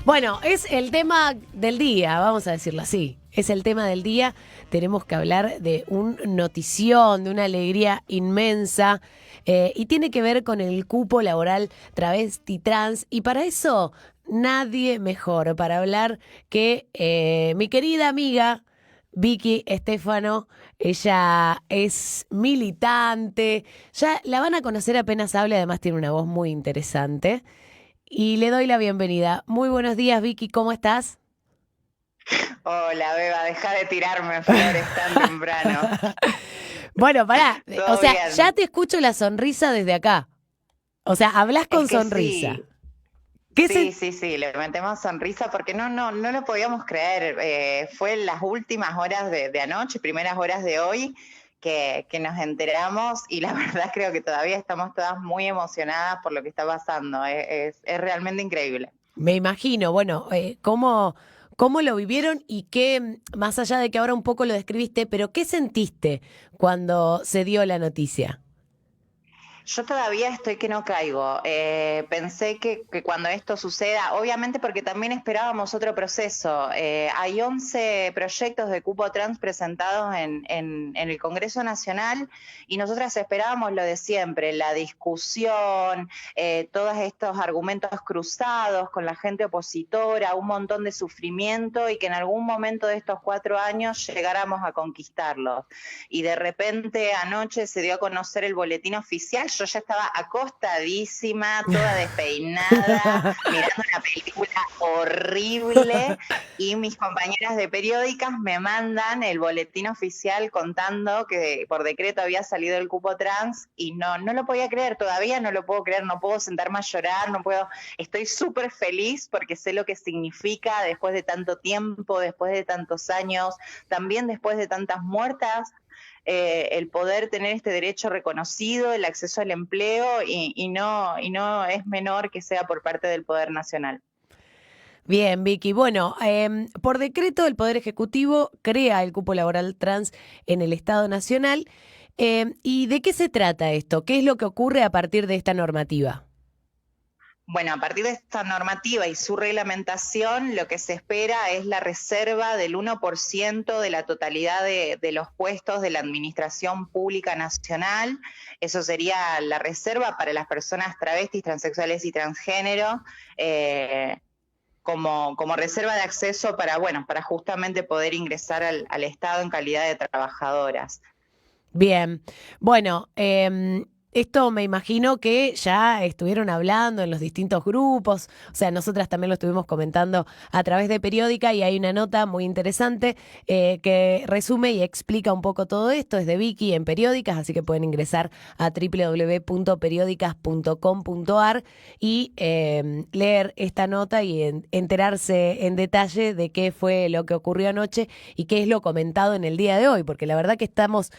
Bueno, es el tema del día, vamos a decirlo así. Es el tema del día. Tenemos que hablar de un notición, de una alegría inmensa, y tiene que ver con el cupo laboral travesti trans. Y para eso, nadie mejor para hablar que mi querida amiga Vicky Estefano. Ella es militante, ya la van a conocer apenas hable, además tiene una voz muy interesante. Y le doy la bienvenida. Muy buenos días, Vicky, ¿cómo estás? Hola, Beba, deja de tirarme flores tan temprano. Bueno, pará, o ¿Todo sea, ya bien? te escucho la sonrisa desde acá. O sea, hablas Es con que sonrisa. sí, ¿Qué sí, se... sí, sí, le metemos sonrisa porque no lo podíamos creer. Fue en las últimas horas de anoche, primeras horas de hoy, que nos enteramos y la verdad creo que todavía estamos todas muy emocionadas por lo que está pasando. Es realmente increíble. Me imagino, bueno, ¿cómo lo vivieron y qué, más allá de que ahora un poco lo describiste, pero qué sentiste cuando se dio la noticia? Yo todavía estoy que no caigo. Pensé que cuando esto suceda, obviamente porque también esperábamos otro proceso. Hay 11 proyectos de cupo trans presentados en el Congreso Nacional y nosotras esperábamos lo de siempre, la discusión, todos estos argumentos cruzados con la gente opositora, un montón de sufrimiento y que en algún momento de estos 4 años llegáramos a conquistarlos. Y de repente anoche se dio a conocer el boletín oficial, yo ya estaba acostadísima, toda despeinada, mirando una película horrible y mis compañeras de periódicas me mandan el boletín oficial contando que por decreto había salido el cupo trans y no lo podía creer, todavía no lo puedo creer, no puedo sentarme a llorar, no puedo, estoy súper feliz porque sé lo que significa después de tanto tiempo, después de tantos años, también después de tantas muertas, el poder tener este derecho reconocido, el acceso al empleo y no es menor que sea por parte del Poder Nacional. Bien, Vicky. Bueno, por decreto el Poder Ejecutivo crea el cupo laboral trans en el Estado Nacional. ¿Y de qué se trata esto? ¿Qué es lo que ocurre a partir de esta normativa? Bueno, a partir de esta normativa y su reglamentación, lo que se espera es la reserva del 1% de la totalidad de los puestos de la Administración Pública Nacional. Eso sería la reserva para las personas travestis, transexuales y transgénero. Como reserva de acceso para, bueno, para justamente poder ingresar al Estado en calidad de trabajadoras. Bien, bueno, esto me imagino que ya estuvieron hablando en los distintos grupos, o sea, nosotras también lo estuvimos comentando a través de Periódica y hay una nota muy interesante que resume y explica un poco todo esto, es de Vicky en Periódicas, así que pueden ingresar a www.periodicas.com.ar y leer esta nota y enterarse en detalle de qué fue lo que ocurrió anoche y qué es lo comentado en el día de hoy, porque la verdad que estamos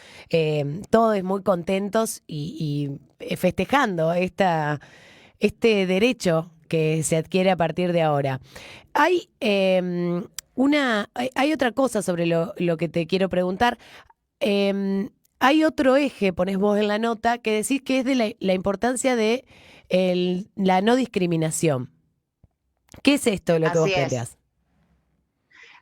todos muy contentos y festejando este derecho que se adquiere a partir de ahora. Hay hay otra cosa sobre lo que te quiero preguntar. Hay otro eje, pones vos en la nota, que decís que es de la importancia de la no discriminación. ¿Qué es esto de lo que vos Así es. planteás?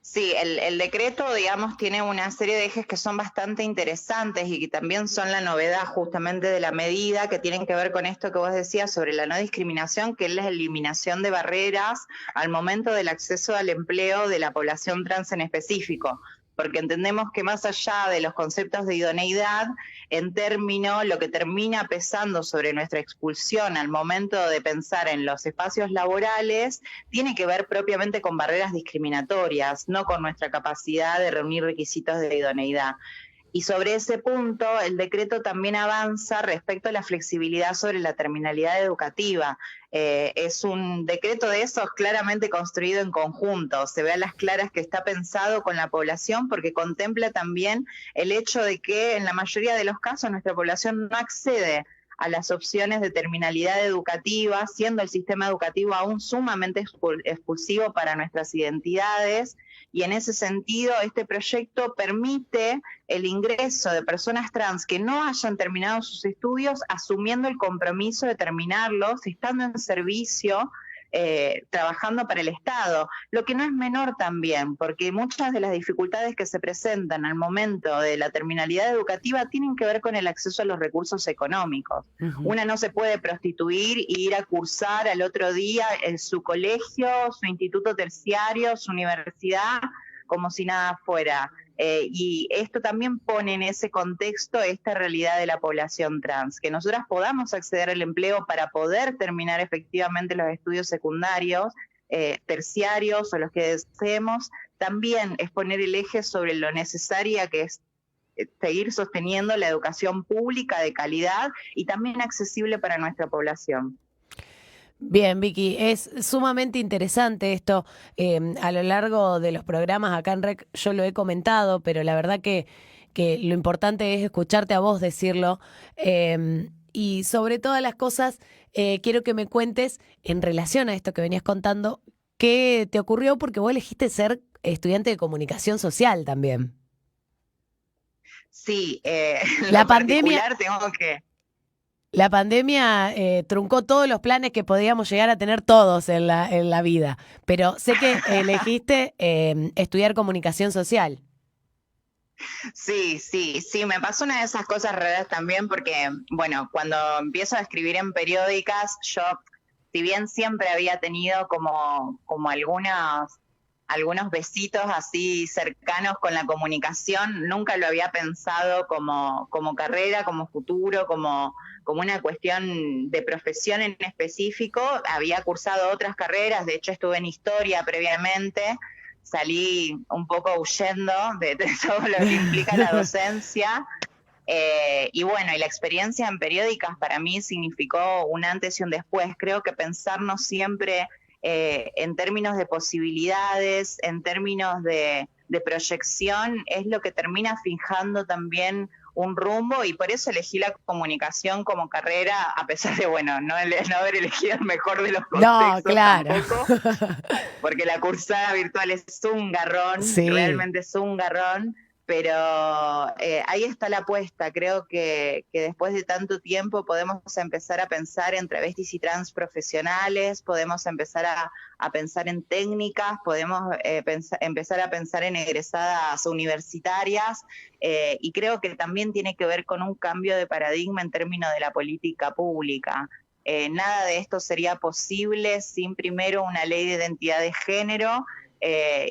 Sí, el decreto, digamos, tiene una serie de ejes que son bastante interesantes y que también son la novedad justamente de la medida, que tienen que ver con esto que vos decías sobre la no discriminación, que es la eliminación de barreras al momento del acceso al empleo de la población trans en específico. Porque entendemos que más allá de los conceptos de idoneidad, en término, lo que termina pesando sobre nuestra expulsión al momento de pensar en los espacios laborales tiene que ver propiamente con barreras discriminatorias, no con nuestra capacidad de reunir requisitos de idoneidad. Y sobre ese punto, el decreto también avanza respecto a la flexibilidad sobre la terminalidad educativa. Es un decreto de esos claramente construido en conjunto. Se ve a las claras que está pensado con la población porque contempla también el hecho de que en la mayoría de los casos nuestra población no accede a las opciones de terminalidad educativa, siendo el sistema educativo aún sumamente expulsivo para nuestras identidades. Y en ese sentido, este proyecto permite el ingreso de personas trans que no hayan terminado sus estudios, asumiendo el compromiso de terminarlos, estando en servicio, trabajando para el Estado, lo que no es menor también, porque muchas de las dificultades que se presentan al momento de la terminalidad educativa tienen que ver con el acceso a los recursos económicos. Una no se puede prostituir e ir a cursar al otro día en su colegio, su instituto terciario, su universidad, como si nada fuera. Y esto también pone en ese contexto esta realidad de la población trans, que nosotras podamos acceder al empleo para poder terminar efectivamente los estudios secundarios, terciarios o los que deseemos, también es poner el eje sobre lo necesaria que es seguir sosteniendo la educación pública de calidad y también accesible para nuestra población. Bien, Vicky, es sumamente interesante esto. A lo largo de los programas acá en REC yo lo he comentado, pero la verdad que lo importante es escucharte a vos decirlo. Y sobre todas las cosas, quiero que me cuentes en relación a esto que venías contando, qué te ocurrió porque vos elegiste ser estudiante de comunicación social también. Sí, La pandemia... tengo que... La pandemia truncó todos los planes que podíamos llegar a tener todos en la vida, pero sé que elegiste estudiar comunicación social. Sí, me pasó una de esas cosas raras también porque, bueno, cuando empiezo a escribir en periódicas, yo, si bien siempre había tenido como algunos besitos así cercanos con la comunicación, nunca lo había pensado como carrera, como futuro, como una cuestión de profesión en específico. Había cursado otras carreras, de hecho estuve en historia previamente, salí un poco huyendo de todo lo que implica la docencia. Y bueno, y la experiencia en periódicas para mí significó un antes y un después. Creo que pensarnos siempre en términos de posibilidades, en términos de proyección, es lo que termina fijando también un rumbo, y por eso elegí la comunicación como carrera, a pesar de, bueno, no haber elegido el mejor de los contextos. No, claro. Tampoco, porque la cursada virtual es un garrón, sí. Realmente es un garrón. Pero ahí está la apuesta. Creo que después de tanto tiempo podemos empezar a pensar en travestis y trans profesionales, podemos empezar a pensar en técnicas, podemos empezar a pensar en egresadas universitarias, y creo que también tiene que ver con un cambio de paradigma en términos de la política pública. Nada de esto sería posible sin primero una ley de identidad de género,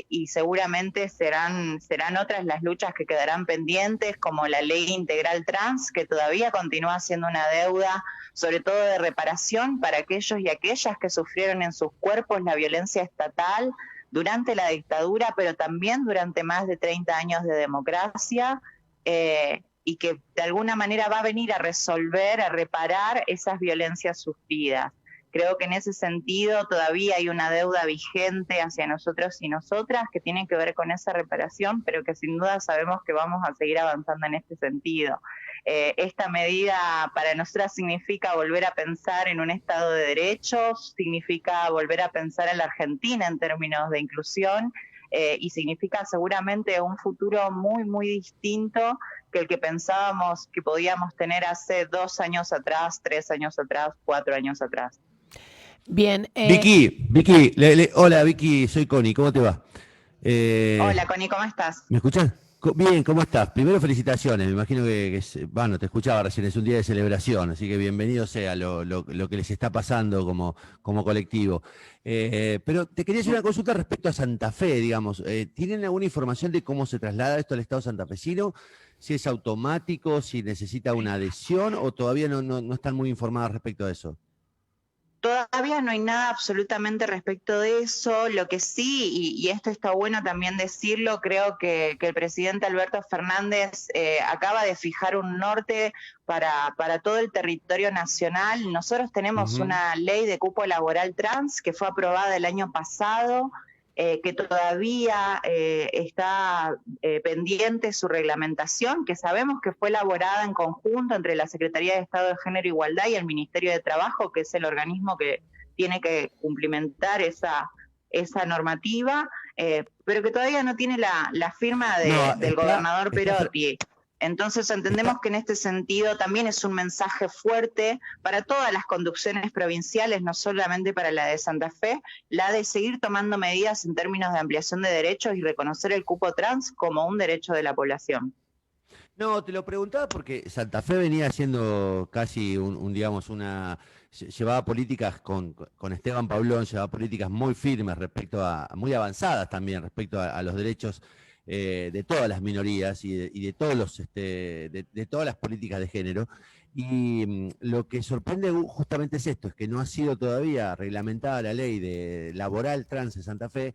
y seguramente serán otras las luchas que quedarán pendientes, como la ley integral trans, que todavía continúa siendo una deuda, sobre todo de reparación para aquellos y aquellas que sufrieron en sus cuerpos la violencia estatal durante la dictadura, pero también durante más de 30 años de democracia, y que de alguna manera va a venir a resolver, a reparar esas violencias sufridas. Creo que en ese sentido todavía hay una deuda vigente hacia nosotros y nosotras que tiene que ver con esa reparación, pero que sin duda sabemos que vamos a seguir avanzando en este sentido. Esta medida para nosotras significa volver a pensar en un Estado de derechos, significa volver a pensar en la Argentina en términos de inclusión, y significa seguramente un futuro muy, muy distinto que el que pensábamos que podíamos tener hace 2 años atrás, 3 años atrás, 4 años atrás. Bien. Vicky, hola Vicky, soy Connie, ¿cómo te va? Hola Connie, ¿cómo estás? ¿Me escuchás? Bien, ¿cómo estás? Primero felicitaciones, me imagino bueno, te escuchaba recién, es un día de celebración, así que bienvenido sea lo que les está pasando como colectivo. Pero te quería hacer una consulta respecto a Santa Fe, digamos. ¿Tienen alguna información de cómo se traslada esto al Estado santafesino? Si es automático, si necesita una adhesión, o todavía no están muy informadas respecto a eso. Todavía no hay nada absolutamente respecto de eso. Lo que sí, y esto está bueno también decirlo, creo que el presidente Alberto Fernández acaba de fijar un norte para todo el territorio nacional. Nosotros tenemos una ley de cupo laboral trans que fue aprobada el año pasado, que todavía está pendiente su reglamentación, que sabemos que fue elaborada en conjunto entre la Secretaría de Estado de Género e Igualdad y el Ministerio de Trabajo, que es el organismo que tiene que cumplimentar esa normativa, pero que todavía no tiene la firma del gobernador Perotti. Entonces entendemos que en este sentido también es un mensaje fuerte para todas las conducciones provinciales, no solamente para la de Santa Fe, la de seguir tomando medidas en términos de ampliación de derechos y reconocer el cupo trans como un derecho de la población. No, te lo preguntaba porque Santa Fe venía haciendo casi digamos, llevaba políticas con Esteban Pablón, llevaba políticas muy firmes muy avanzadas también respecto a los derechos de todas las minorías y de todos de todas las políticas de género. Y lo que sorprende justamente es esto, es que no ha sido todavía reglamentada la ley laboral trans en Santa Fe.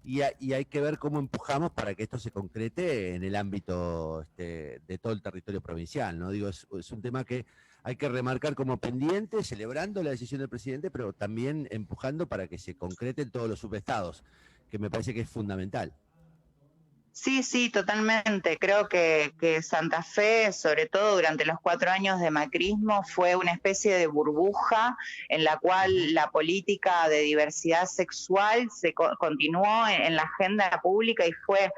Y hay que ver cómo empujamos para que esto se concrete en el ámbito de todo el territorio provincial, ¿no? Digo, es un tema que hay que remarcar como pendiente, celebrando la decisión del presidente, pero también empujando para que se concrete en todos los subestados, que me parece que es fundamental. Sí, sí, totalmente. Creo que Santa Fe, sobre todo durante los 4 años de macrismo, fue una especie de burbuja en la cual la política de diversidad sexual se continuó en la agenda pública y fue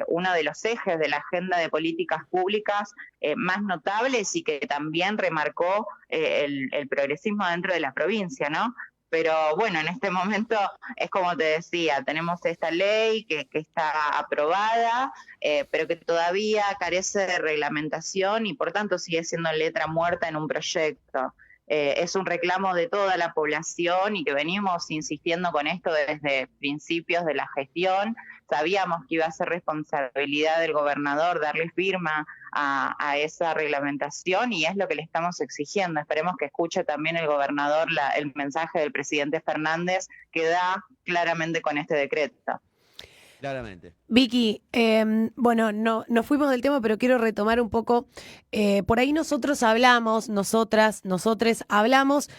uno de los ejes de la agenda de políticas públicas más notables y que también remarcó el progresismo dentro de la provincia, ¿no? Pero bueno, en este momento es como te decía, tenemos esta ley que está aprobada, pero que todavía carece de reglamentación y por tanto sigue siendo letra muerta en un proyecto. Es un reclamo de toda la población y que venimos insistiendo con esto desde principios de la gestión. Sabíamos que iba a ser responsabilidad del gobernador darle firma a esa reglamentación y es lo que le estamos exigiendo. Esperemos que escuche también el gobernador el mensaje del presidente Fernández que da claramente con este decreto. Claramente. Vicky, bueno, no, nos fuimos del tema, pero quiero retomar un poco. Por ahí nosotros hablamos, nosotres hablamos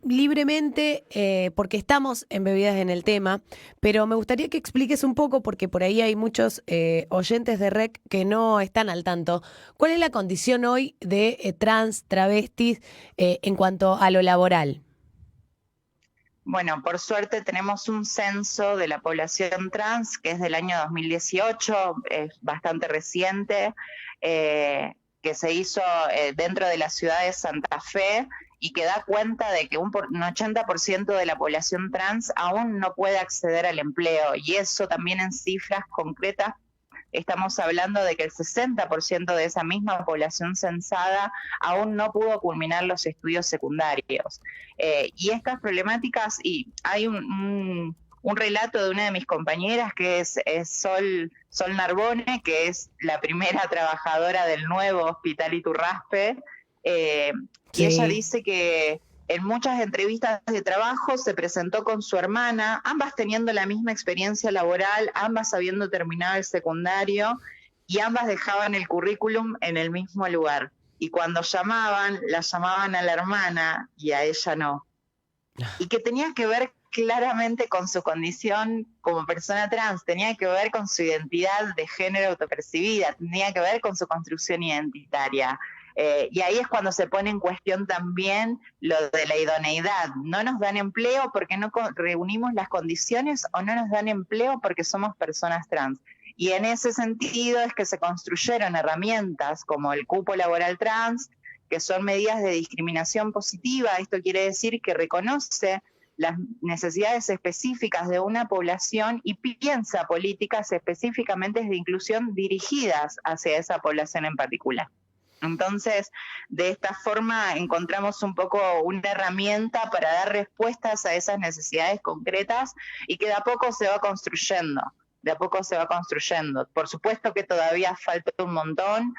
libremente porque estamos embebidas en el tema, pero me gustaría que expliques un poco, porque por ahí hay muchos oyentes de REC que no están al tanto. ¿Cuál es la condición hoy de trans, travestis en cuanto a lo laboral? Bueno, por suerte tenemos un censo de la población trans que es del año 2018, es bastante reciente, que se hizo dentro de la ciudad de Santa Fe y que da cuenta de que un 80% de la población trans aún no puede acceder al empleo y eso también en cifras concretas. Estamos hablando de que el 60% de esa misma población censada aún no pudo culminar los estudios secundarios. Y estas problemáticas, y hay un relato de una de mis compañeras que es Sol Narbone, que es la primera trabajadora del nuevo Hospital Iturraspe, y ella dice que en muchas entrevistas de trabajo se presentó con su hermana, ambas teniendo la misma experiencia laboral, ambas habiendo terminado el secundario y ambas dejaban el currículum en el mismo lugar. Y cuando la llamaban a la hermana y a ella no. Y que tenía que ver claramente con su condición como persona trans, tenía que ver con su identidad de género autopercibida, tenía que ver con su construcción identitaria. Y ahí es cuando se pone en cuestión también lo de la idoneidad. No nos dan empleo porque no reunimos las condiciones o no nos dan empleo porque somos personas trans. Y en ese sentido es que se construyeron herramientas como el cupo laboral trans, que son medidas de discriminación positiva. Esto quiere decir que reconoce las necesidades específicas de una población y piensa políticas específicamente de inclusión dirigidas hacia esa población en particular. Entonces, de esta forma encontramos un poco una herramienta para dar respuestas a esas necesidades concretas y que de a poco se va construyendo, Por supuesto que todavía falta un montón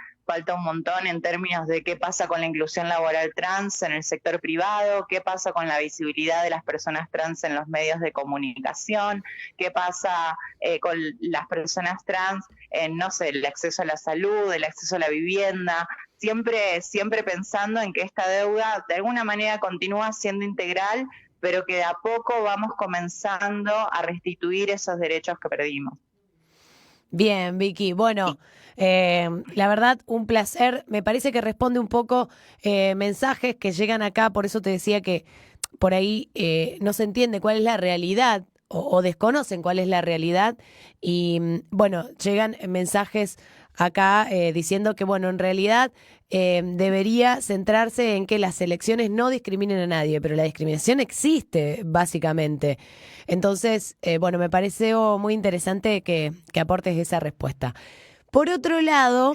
en términos de qué pasa con la inclusión laboral trans en el sector privado, qué pasa con la visibilidad de las personas trans en los medios de comunicación, qué pasa con las personas trans en, no sé, el acceso a la salud, el acceso a la vivienda, siempre pensando en que esta deuda de alguna manera continúa siendo integral, pero que de a poco vamos comenzando a restituir esos derechos que perdimos. Bien, Vicky. Bueno, la verdad, un placer. Me parece que responde un poco mensajes que llegan acá, por eso te decía que por ahí no se entiende cuál es la realidad o desconocen cuál es la realidad. Y bueno, llegan mensajes acá diciendo que, bueno, en realidad debería centrarse en que las elecciones no discriminen a nadie, pero la discriminación existe, básicamente. Entonces, bueno, me pareció muy interesante que aportes esa respuesta. Por otro lado,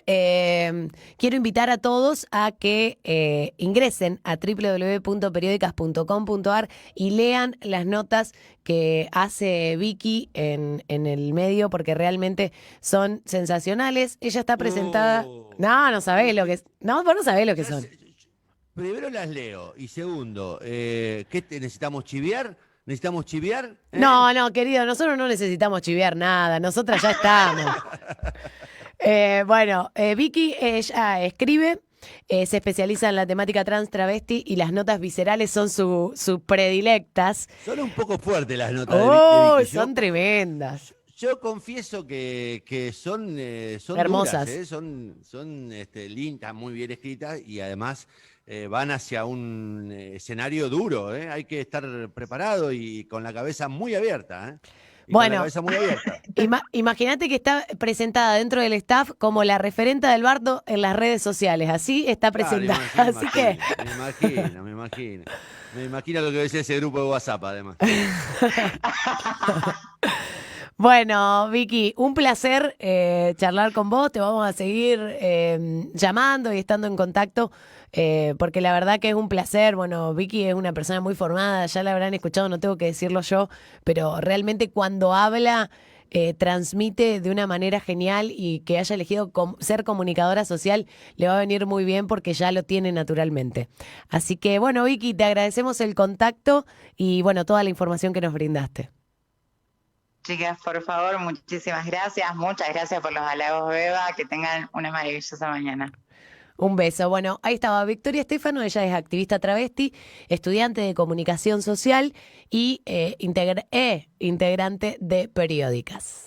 quiero invitar a todos a que ingresen a www.periodicas.com.ar y lean las notas que hace Vicky en el medio, porque realmente son sensacionales. Ella está presentada. No sabés lo que es. No, vos no sabés lo que son. Primero las leo. Y segundo, necesitamos chiviar? ¿Necesitamos chiviar? No, querido, nosotros no necesitamos chiviar nada. Nosotras ya estamos. Bueno, Vicky, ella escribe, se especializa en la temática trans, travesti y las notas viscerales son sus predilectas. Son un poco fuertes las notas ¡Oh, de Vicky. son tremendas! Yo confieso que son hermosas. duras, son lindas, muy bien escritas y además van hacia un escenario duro. Hay que estar preparado y con la cabeza muy abierta. Bueno, Muy abierta. Imagínate que está presentada dentro del staff como la referenta del bardo en las redes sociales. Así está presentada. Claro, Así que. Me imagino lo que decía ese grupo de WhatsApp, además. Bueno, Vicky, un placer charlar con vos. Te vamos a seguir llamando y estando en contacto, porque la verdad que es un placer. Bueno, Vicky es una persona muy formada, ya la habrán escuchado, no tengo que decirlo yo, pero realmente cuando habla transmite de una manera genial, y que haya elegido ser comunicadora social le va a venir muy bien porque ya lo tiene naturalmente. Así que bueno, Vicky, te agradecemos el contacto y bueno, toda la información que nos brindaste. Chicas, por favor, muchísimas gracias. Muchas gracias por los halagos, Beba. Que tengan una maravillosa mañana. Un beso. Bueno, ahí estaba Victoria Estefano, ella es activista travesti, estudiante de comunicación social y integrante de Periódicas.